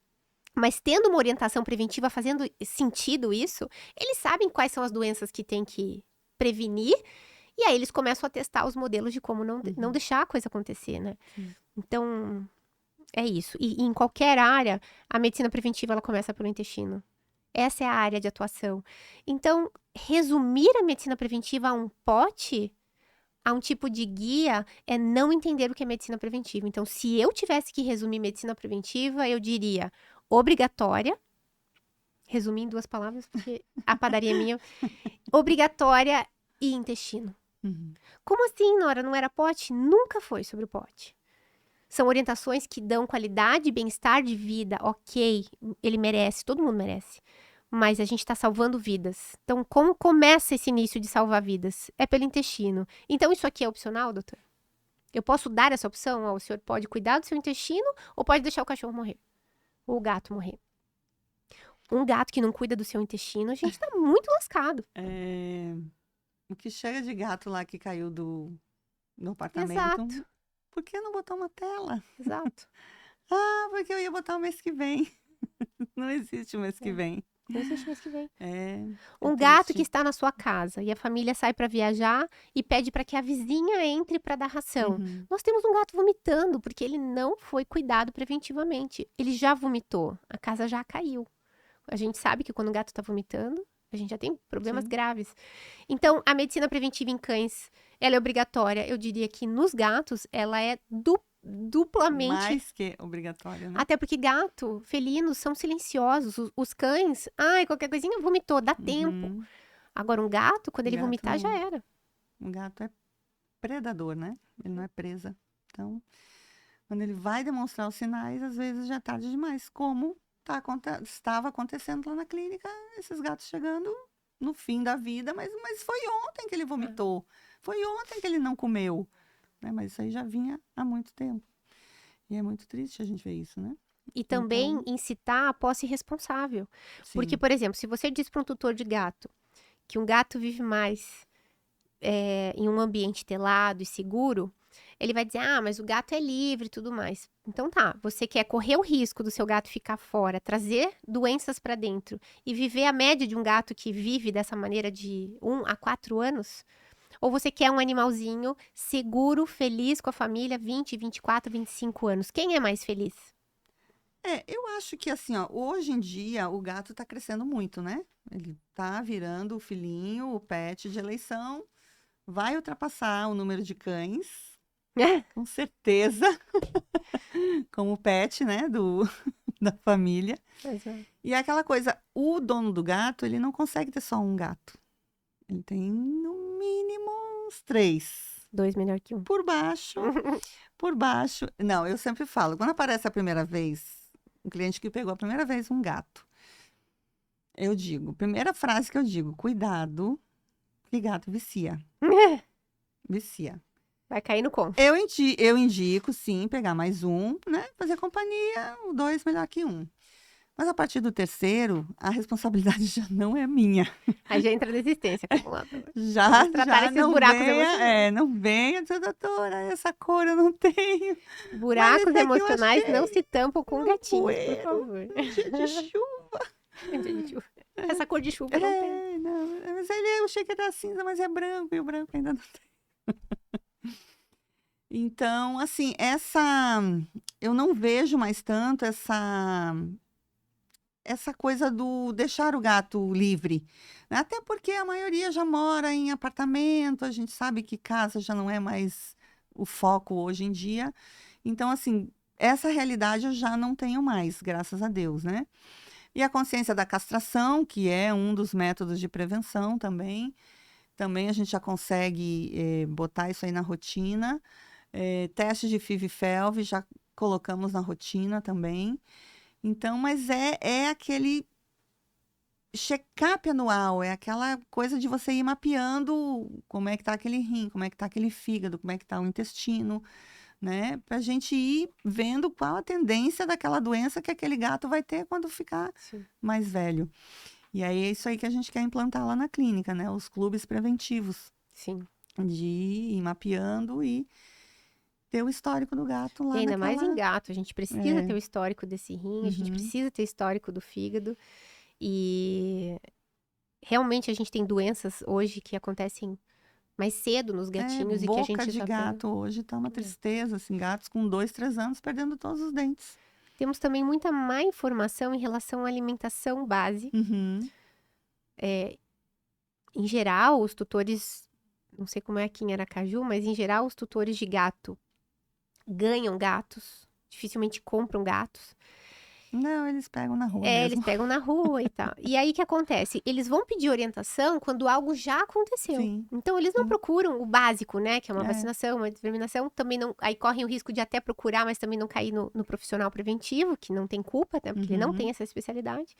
Mas tendo uma orientação preventiva, fazendo sentido isso, eles sabem quais são as doenças que tem que prevenir, e aí eles começam a testar os modelos de como não deixar a coisa acontecer, né? Então, é isso. E em qualquer área, a medicina preventiva, ela começa pelo intestino. Essa é a área de atuação. Então, resumir a medicina preventiva a um pote, a um tipo de guia, é não entender o que é medicina preventiva. Então, se eu tivesse que resumir medicina preventiva, eu diria obrigatória, resumir em 2 palavras, porque a padaria é minha, obrigatória e intestino. Como assim, Nora? Não era pote? Nunca foi sobre o pote. São orientações que dão qualidade e bem-estar de vida, ok, ele merece, todo mundo merece. Mas a gente está salvando vidas. Então, como começa esse início de salvar vidas? É pelo intestino. Então, isso aqui é opcional, doutor? Eu posso dar essa opção? O senhor pode cuidar do seu intestino ou pode deixar o cachorro morrer? Ou o gato morrer? Um gato que não cuida do seu intestino, a gente tá muito lascado. O que chega de gato lá que caiu do apartamento. Exato. Por que não botou uma tela? Exato. Porque eu ia botar o mês que vem. Não existe o mês que vem. Não existe mês que vem. Um gato que está na sua casa e a família sai para viajar e pede para que a vizinha entre para dar ração. Nós temos um gato vomitando porque ele não foi cuidado preventivamente. Ele já vomitou, a casa já caiu. A gente sabe que quando o gato está vomitando, a gente já tem problemas graves. Então, a medicina preventiva em cães, ela é obrigatória. Eu diria que nos gatos, ela é duplamente... Mais que obrigatória, né? Até porque gato, felinos, são silenciosos. Os cães, qualquer coisinha vomitou, dá tempo. Agora, um gato, quando ele vomitar, já era. Um gato é predador, né? Ele não é presa. Então, quando ele vai demonstrar os sinais, às vezes já é tarde demais. Como estava acontecendo lá na clínica, esses gatos chegando no fim da vida, mas foi ontem que ele vomitou. Foi ontem que ele não comeu. Né? Mas isso aí já vinha há muito tempo. E é muito triste a gente ver isso, né? E também incitar a posse responsável. Sim. Porque, por exemplo, se você diz para um tutor de gato que um gato vive mais em um ambiente telado e seguro, ele vai dizer, mas o gato é livre e tudo mais. Então tá, você quer correr o risco do seu gato ficar fora, trazer doenças para dentro e viver a média de um gato que vive dessa maneira de 1 a 4 anos? Ou você quer um animalzinho seguro, feliz com a família, 20, 24, 25 anos? Quem é mais feliz? Eu acho que assim, hoje em dia o gato tá crescendo muito, né? Ele tá virando o filhinho, o pet de eleição, vai ultrapassar o número de cães, com certeza, como pet, né, da família. E é aquela coisa, o dono do gato, ele não consegue ter só um gato. Ele tem, no mínimo, uns 3. 2 melhor que 1. Por baixo. Não, eu sempre falo, quando aparece a primeira vez, um cliente que pegou a primeira vez um gato, eu digo, primeira frase que eu digo, cuidado, que gato vicia. Vicia. Vai cair no conto. Eu indico, sim, pegar mais um, né? Fazer companhia, o 2 melhor que 1. Mas a partir do 3º, a responsabilidade já não é minha. Aí já entra a desistência acumulada. Já tratar esses buracos emocionais. Não venha dizer, doutora, essa cor eu não tenho. Buracos emocionais não se tampam com gatinhos, por favor. Dia de chuva. Dia de chuva. Essa cor de chuva não tem. Não, mas eu achei que era cinza, mas é branco, e o branco ainda não tem. Então, assim, eu não vejo mais tanto essa coisa do deixar o gato livre, né? Até porque a maioria já mora em apartamento, a gente sabe que casa já não é mais o foco hoje em dia. Então, assim, essa realidade eu já não tenho mais, graças a Deus, né? E a consciência da castração, que é um dos métodos de prevenção também. Também a gente já consegue botar isso aí na rotina. Teste de FIV e FeLV já colocamos na rotina também. Então, mas é aquele check-up anual, é aquela coisa de você ir mapeando como é que tá aquele rim, como é que tá aquele fígado, como é que tá o intestino, né? Pra gente ir vendo qual a tendência daquela doença que aquele gato vai ter quando ficar Sim. mais velho. E aí é isso aí que a gente quer implantar lá na clínica, né? Os clubes preventivos, Sim. de ir mapeando e ter o histórico do gato lá E ainda mais em naquela... gato, a gente precisa ter o histórico desse rim, a gente Uhum. precisa ter o histórico do fígado. E realmente a gente tem doenças hoje que acontecem mais cedo nos gatinhos e que a Boca gente de só gato hoje tá uma tristeza, assim, gatos com 2, 3 anos perdendo todos os dentes. Temos também muita má informação em relação à alimentação base. Uhum. Em geral, os tutores, não sei como é aqui em Aracaju, mas em geral os tutores de gato ganham gatos, dificilmente compram gatos. Não, eles pegam na rua Eles mesmo. pegam na rua e tal. E aí o que acontece? Eles vão pedir orientação quando algo já aconteceu. Sim, Então eles não sim. procuram o básico, né? Que é uma É. vacinação, uma determinação. Também não. Aí correm o risco de até procurar, mas também não cair no profissional preventivo, que não tem culpa, né? Porque ele não tem essa especialidade.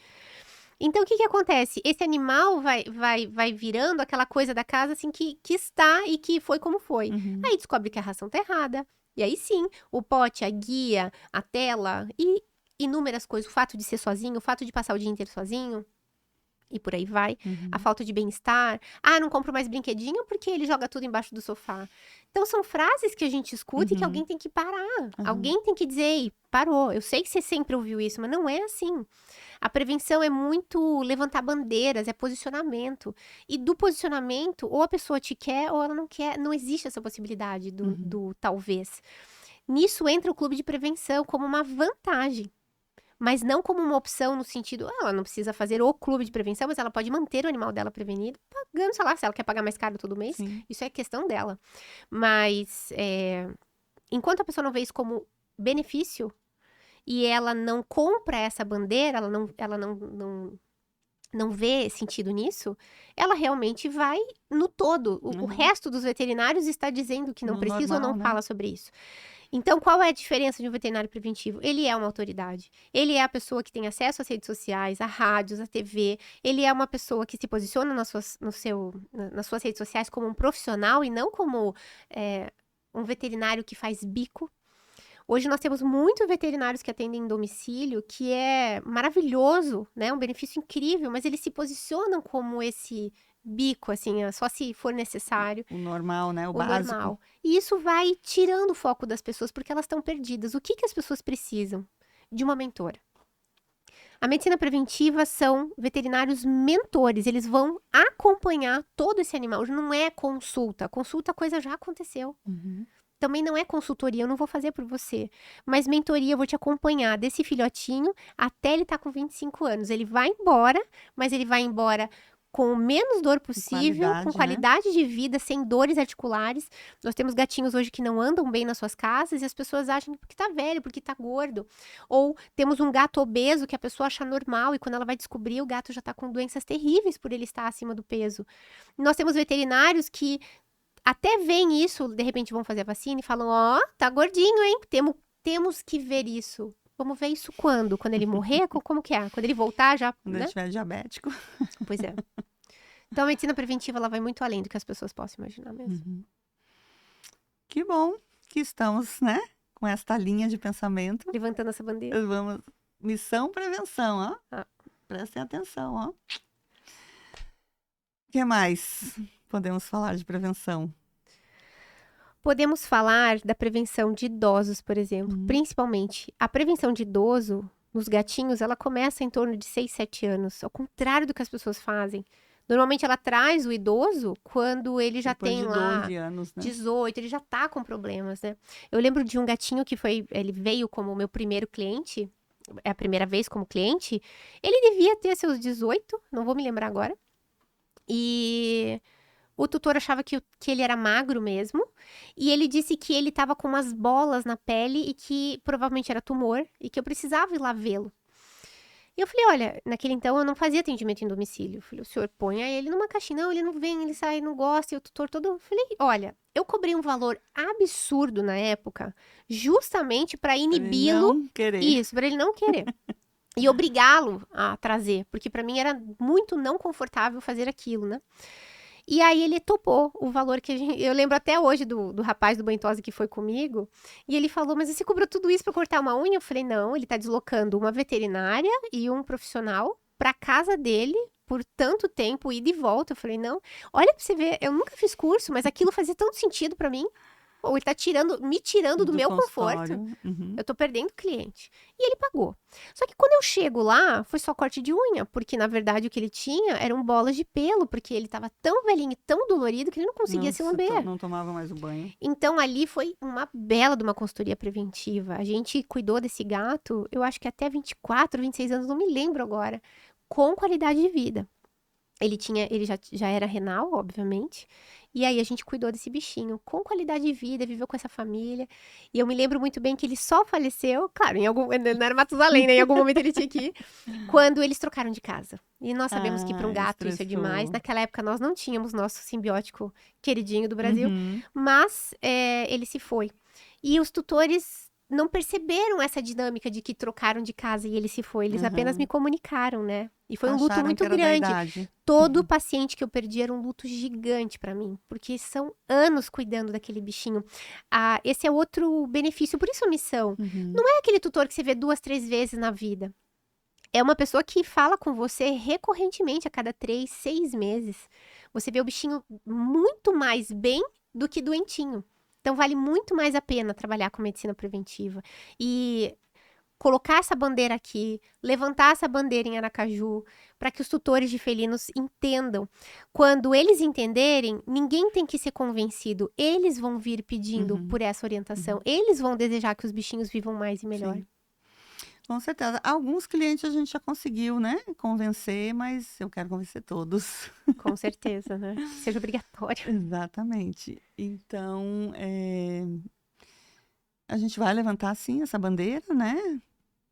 Então o que acontece? Esse animal vai virando aquela coisa da casa assim que está e que foi como foi. Uhum. Aí descobre que a ração tá errada. E aí sim, o pote, a guia, a tela e inúmeras coisas. O fato de ser sozinho, o fato de passar o dia inteiro sozinho. E por aí vai. Uhum. A falta de bem-estar. Ah, não compro mais brinquedinho porque ele joga tudo embaixo do sofá. Então são frases que a gente escuta e que alguém tem que parar. Alguém tem que dizer, ei, parou. Eu sei que você sempre ouviu isso, mas não é assim. A prevenção é muito levantar bandeiras, é posicionamento. E do posicionamento, ou a pessoa te quer ou ela não quer. Não existe essa possibilidade do talvez. Nisso entra o clube de prevenção como uma vantagem. Mas não como uma opção no sentido, ela não precisa fazer o clube de prevenção, mas ela pode manter o animal dela prevenido, pagando, sei lá, se ela quer pagar mais caro todo mês, Sim. isso é questão dela. Mas, enquanto a pessoa não vê isso como benefício, e ela não compra essa bandeira, ela não vê sentido nisso, ela realmente vai no todo. O resto dos veterinários está dizendo que não No precisa normal, ou não né? fala sobre isso. Então, qual é a diferença de um veterinário preventivo? Ele é uma autoridade. Ele é a pessoa que tem acesso às redes sociais, a rádios, à TV. Ele é uma pessoa que se posiciona nas suas redes sociais como um profissional e não como um veterinário que faz bico. Hoje nós temos muitos veterinários que atendem em domicílio, que é maravilhoso, né? Um benefício incrível, mas eles se posicionam como esse bico, assim, só se for necessário. O normal, né? O O básico. normal. E isso vai tirando o foco das pessoas, porque elas estão perdidas. O que as pessoas precisam? De uma mentora. A medicina preventiva são veterinários mentores, eles vão acompanhar todo esse animal. Não é consulta. Consulta, a coisa já aconteceu. Também não é consultoria, eu não vou fazer por você. Mas mentoria, eu vou te acompanhar desse filhotinho até ele estar com 25 anos. Ele vai embora, mas ele vai embora com o menos dor possível, com qualidade de vida, sem dores articulares. Nós temos gatinhos hoje que não andam bem nas suas casas e as pessoas acham porque tá velho, porque tá gordo. Ou temos um gato obeso que a pessoa acha normal e quando ela vai descobrir, o gato já tá com doenças terríveis por ele estar acima do peso. Nós temos veterinários que até veem isso, de repente vão fazer a vacina e falam, ó, tá gordinho, hein? Temos que ver isso. Vamos ver isso quando? Quando ele morrer? Como que é? Quando ele voltar já, Quando ele estiver diabético. Pois é. Então, a medicina preventiva, ela vai muito além do que as pessoas possam imaginar mesmo. Que bom que estamos, né? Com esta linha de pensamento. Levantando essa bandeira. Vamos... Missão prevenção, ó. Prestem atenção, ó. O que mais podemos falar de prevenção? Podemos falar da prevenção de idosos, por exemplo. Principalmente, a prevenção de idoso, nos gatinhos, ela começa em torno de 6, 7 anos. Ao contrário do que as pessoas fazem. Normalmente, ela traz o idoso quando ele já Depois tem de lá 12 anos, né? 18, ele já tá com problemas, né? Eu lembro de um gatinho que ele veio como o meu primeiro cliente. é a primeira vez como cliente, ele devia ter seus 18, não vou me lembrar agora. E o tutor achava que ele era magro mesmo. E ele disse que ele estava com umas bolas na pele e que provavelmente era tumor e que eu precisava ir lá vê-lo. E eu falei, olha, naquele então eu não fazia atendimento em domicílio. Eu falei, o senhor ponha ele numa caixinha. Não, ele não vem, ele sai, não gosta. E o tutor todo... Eu falei, olha, eu cobrei um valor absurdo na época, justamente para inibi-lo. Não querer. Isso, para ele não querer. E obrigá-lo a trazer, porque para mim era muito não confortável fazer aquilo, né? E aí ele topou o valor que a gente... Eu lembro até hoje do rapaz do Banhosa que foi comigo. E ele falou, mas você cobrou tudo isso pra cortar uma unha? Eu falei, não, ele tá deslocando uma veterinária e um profissional pra casa dele por tanto tempo, ida e volta. Eu falei, não, olha pra você ver, eu nunca fiz curso, mas aquilo fazia tanto sentido pra mim. Ou ele tá me tirando do meu conforto. Uhum. Eu tô perdendo cliente. E ele pagou. Só que quando eu chego lá, foi só corte de unha. Porque, na verdade, o que ele tinha eram bolas de pelo. Porque ele tava tão velhinho e tão dolorido que ele não conseguia se lamber. Não tomava mais o banho. Então, ali foi uma bela de uma consultoria preventiva. A gente cuidou desse gato, eu acho que até 24, 26 anos, não me lembro agora. Com qualidade de vida. Ele já era renal, obviamente. E aí a gente cuidou desse bichinho com qualidade de vida, viveu com essa família. E eu me lembro muito bem que ele só faleceu, claro, não era Matusalém, né? Em algum momento ele tinha que ir, quando eles trocaram de casa. E nós sabemos que para um gato isso é demais. Naquela época nós não tínhamos nosso simbiótico queridinho do Brasil, mas ele se foi. E os tutores não perceberam essa dinâmica de que trocaram de casa e ele se foi. Eles apenas me comunicaram, né? E foi um luto muito grande. Todo paciente que eu perdi era um luto gigante pra mim, porque são anos cuidando daquele bichinho. Esse é outro benefício, por isso a missão. Não é aquele tutor que você vê 2, 3 vezes na vida. É uma pessoa que fala com você recorrentemente, a cada 3, 6 meses. Você vê o bichinho muito mais bem do que doentinho. Então, vale muito mais a pena trabalhar com medicina preventiva. E colocar essa bandeira aqui, levantar essa bandeira em Aracaju, para que os tutores de felinos entendam. Quando eles entenderem, ninguém tem que ser convencido. Eles vão vir pedindo por essa orientação. Eles vão desejar que os bichinhos vivam mais e melhor. Sim. Com certeza. Alguns clientes a gente já conseguiu, né, convencer, mas eu quero convencer todos. Com certeza, né? Seja obrigatório. Exatamente. Então, a gente vai levantar, sim, essa bandeira, né?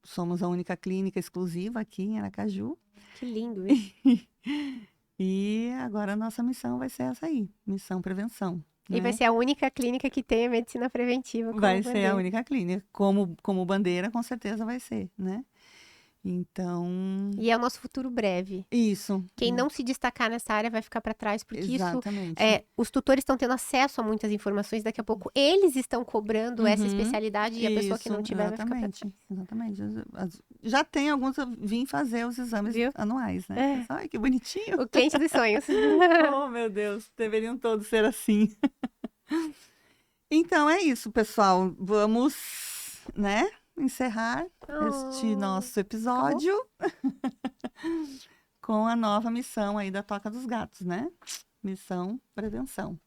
Somos a única clínica exclusiva aqui em Aracaju. Que lindo isso. E agora a nossa missão vai ser essa aí, missão prevenção. E vai ser a única clínica que tem a medicina preventiva como Vai bandeira. ser a única clínica. Como bandeira, com certeza vai ser, né? Então... E é o nosso futuro breve. Isso. Quem não se destacar nessa área vai ficar para trás, porque Exatamente. os tutores estão tendo acesso a muitas informações, daqui a pouco eles estão cobrando essa especialidade e a pessoa que não tiver vai ficar para trás. Exatamente. Já tem alguns a vir fazer os exames anuais, né? Ai, que bonitinho. O cliente dos sonhos. Oh, meu Deus, deveriam todos ser assim. Então é isso, pessoal. Vamos, né, encerrar este nosso episódio com a nova missão aí da Toca dos Gatos, né? Missão prevenção.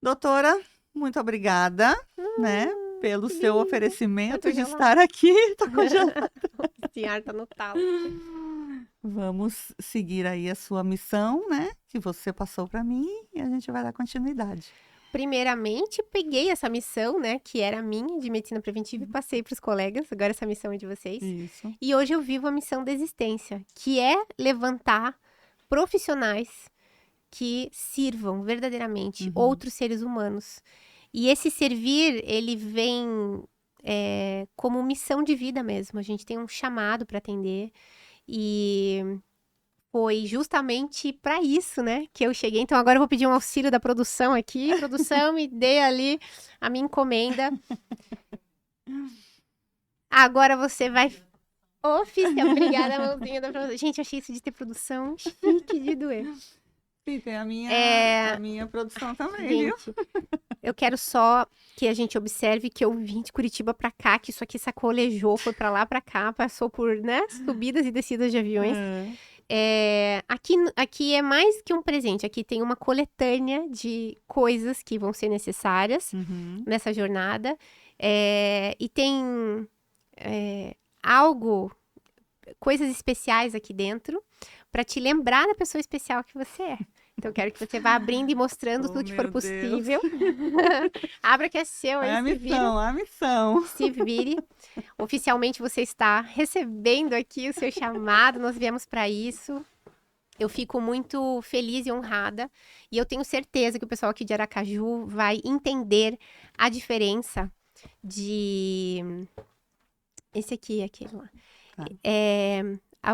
Doutora, muito obrigada, né, pelo seu oferecimento de estar aqui. Tá congelado. Esse ar tá no talo. Vamos seguir aí a sua missão, né, que você passou para mim e a gente vai dar continuidade. Primeiramente, peguei essa missão, né, que era minha, de medicina preventiva, e passei para os colegas. Agora essa missão é de vocês. Isso. E hoje eu vivo a missão da existência, que é levantar profissionais que sirvam verdadeiramente outros seres humanos. E esse servir, ele vem como missão de vida mesmo. A gente tem um chamado para atender e... Foi justamente para isso, né, que eu cheguei. Então, agora eu vou pedir um auxílio da produção aqui. Produção, me dê ali a minha encomenda. Agora você vai... Oficial, obrigada, mãozinha da produção. Gente, achei isso de ter produção chique de doer. Sim, tem a minha produção também, gente, viu? Eu quero só que a gente observe que eu vim de Curitiba para cá, que isso aqui sacolejou, foi para lá, para cá, passou por, né, subidas e descidas de aviões. Aqui é mais que um presente, aqui tem uma coletânea de coisas que vão ser necessárias nessa jornada, e tem coisas especiais aqui dentro para te lembrar da pessoa especial que você é. Então, eu quero que você vá abrindo e mostrando tudo que for possível. Abra que é seu, aí É a se vira. a missão. Se vire. Oficialmente você está recebendo aqui o seu chamado, nós viemos para isso. Eu fico muito feliz e honrada. E eu tenho certeza que o pessoal aqui de Aracaju vai entender a diferença de... Esse aqui e aquele lá. Tá.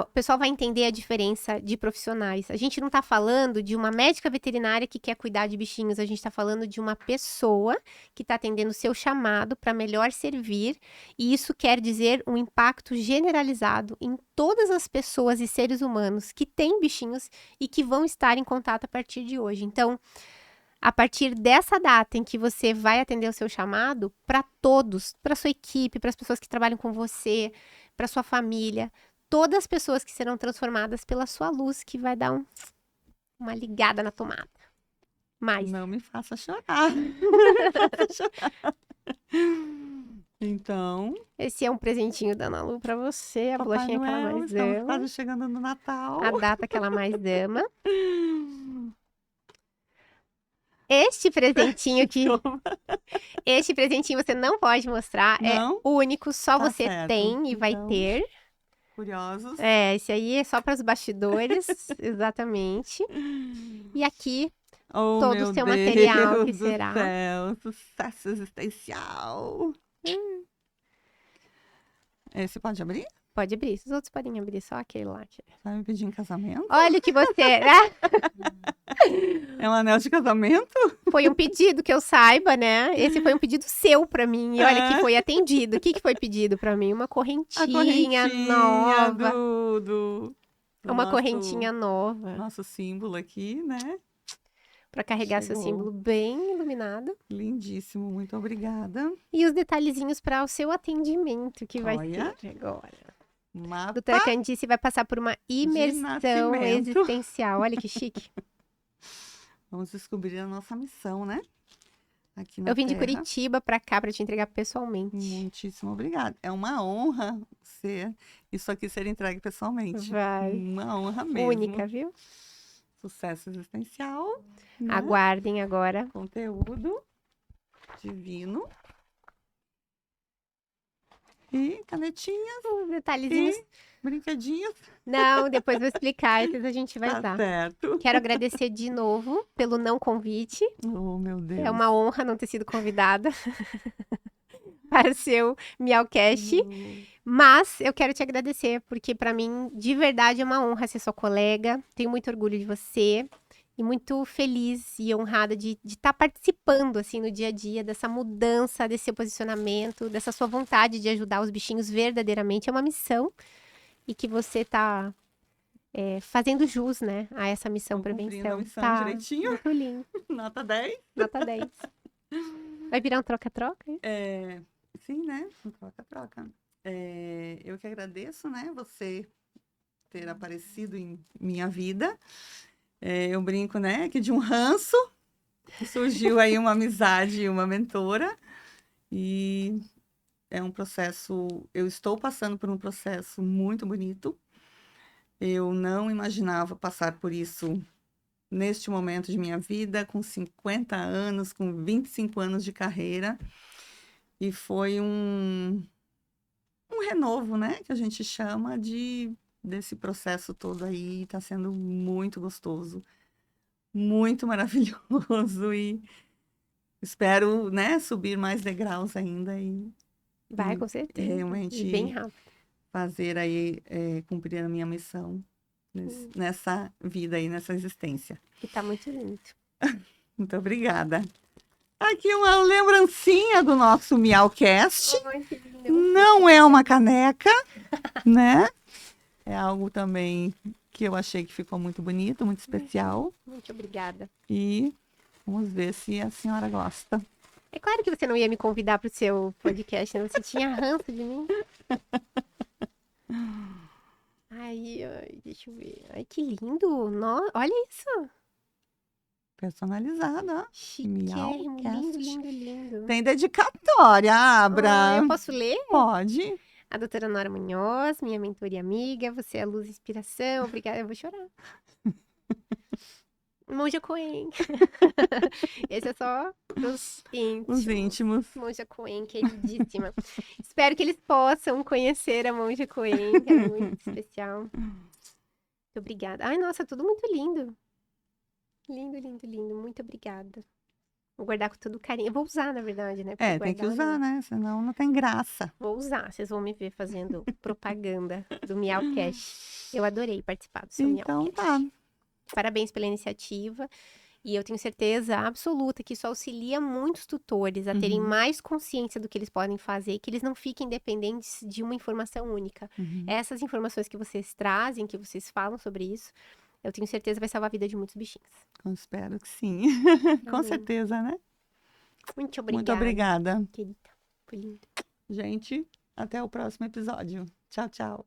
O pessoal vai entender a diferença de profissionais. A gente não está falando de uma médica veterinária que quer cuidar de bichinhos. A gente está falando de uma pessoa que está atendendo o seu chamado para melhor servir. E isso quer dizer um impacto generalizado em todas as pessoas e seres humanos que têm bichinhos e que vão estar em contato a partir de hoje. Então, a partir dessa data em que você vai atender o seu chamado, para todos, para sua equipe, para as pessoas que trabalham com você, para sua família, todas as pessoas que serão transformadas pela sua luz, que vai dar uma ligada na tomada. Mais. Não me faça chorar. Então, Esse é um presentinho da Ana Lu pra você, a Papai bolachinha que ela Noel, mais estamos ama, quase chegando no Natal. a data que ela mais ama. Este presentinho você não pode mostrar, Não? é único, só Tá você certo. tem e vai Então, ter. Curiosos. Esse aí é só para os bastidores, exatamente. E aqui, Oh, todo meu o seu Deus material que do será. céu, sucesso existencial. Esse pode abrir? Pode abrir, os outros podem abrir, só aquele lá. Vai me pedir em casamento? Olha o que você... É um anel de casamento? Foi um pedido que eu saiba, né? Esse foi um pedido seu pra mim. E olha que foi atendido. O que foi pedido pra mim? Uma A correntinha correntinha nova. do Uma nosso- correntinha nova. Nosso símbolo aqui, né? Pra carregar seu Chegou. símbolo bem iluminado. Lindíssimo, muito obrigada. E os detalhezinhos para o seu atendimento, que vai Olha. ser agora. Mapa Doutora Candice vai passar por uma imersão nascimento. existencial. Olha que chique. Vamos descobrir a nossa missão, né? Aqui na Eu vim de Terra. Curitiba pra cá pra te entregar pessoalmente. Muitíssimo obrigada. É uma honra isso aqui ser entregue pessoalmente. Vai. Uma honra mesmo. Única, viu? Sucesso existencial. Né? Aguardem agora. Conteúdo divino. E canetinhas Os detalhezinhos. e brinquedinhos. Não, depois vou explicar, esses a gente vai Tá dar. certo. Quero agradecer de novo pelo não convite. Oh, meu Deus. É uma honra não ter sido convidada para o seu Miaucast. Mas eu quero te agradecer, porque para mim, de verdade, é uma honra ser sua colega. Tenho muito orgulho de você e muito feliz e honrada de estar participando, assim, no dia a dia dessa mudança, desse seu posicionamento, dessa sua vontade de ajudar os bichinhos verdadeiramente. É uma missão e que você está fazendo jus, né, a essa missão Tô cumprindo a prevenção. missão Tá direitinho. muito lindo. Nota 10. Nota 10. Vai virar um troca-troca? hein? Sim, né? Troca-troca. Eu que agradeço, né? Você ter aparecido em minha vida. Eu brinco, né? Que de um ranço surgiu aí uma amizade e uma mentora. E é um processo... Eu estou passando por um processo muito bonito. Eu não imaginava passar por isso neste momento de minha vida, com 50 anos, com 25 anos de carreira. E foi um renovo, né? Que a gente chama desse processo todo aí. Está sendo muito gostoso, muito maravilhoso. E espero, né, subir mais degraus ainda e Vai, com certeza. realmente E bem rápido. fazer aí, cumprir a minha missão nessa vida aí, nessa existência. E tá muito lindo. Muito obrigada. Aqui uma lembrancinha do nosso Miaucast. Ai, que lindo. Não é uma caneca, né? É algo também que eu achei que ficou muito bonito, muito especial. Muito obrigada. E vamos ver se a senhora gosta. É claro que você não ia me convidar pro seu podcast, né? Você tinha ranço de mim. Ai, deixa eu ver. Ai, que lindo. Olha isso. Personalizado, ó. Chiquérrimo. Lindo, Miaucast. lindo, lindo. Tem dedicatória, Abra. Eu posso ler? Pode. A doutora Nora Munhoz, minha mentora e amiga. Você é a luz e inspiração. Obrigada. Eu vou chorar. Monja Coen. Esse é só pros íntimos. Os íntimos. Monja Coen, queridíssima. Espero que eles possam conhecer a Monja Coen, que é muito especial. Muito obrigada. Ai, nossa, tudo muito lindo. Lindo, lindo, lindo. Muito obrigada. Vou guardar com todo carinho. Eu vou usar, na verdade, né? Porque Tem que guardar, usar, né? Senão não tem graça. Vou usar. Vocês vão me ver fazendo propaganda do Miaucast. Eu adorei participar do seu Então Miaucast. tá. Parabéns pela iniciativa. E eu tenho certeza absoluta que isso auxilia muitos tutores a terem mais consciência do que eles podem fazer e que eles não fiquem dependentes de uma informação única. Essas informações que vocês trazem, que vocês falam sobre isso, eu tenho certeza vai salvar a vida de muitos bichinhos. Eu espero que sim. Com certeza, né? Muito obrigada. Muito obrigada. Querida, foi lindo. Gente, até o próximo episódio. Tchau, tchau.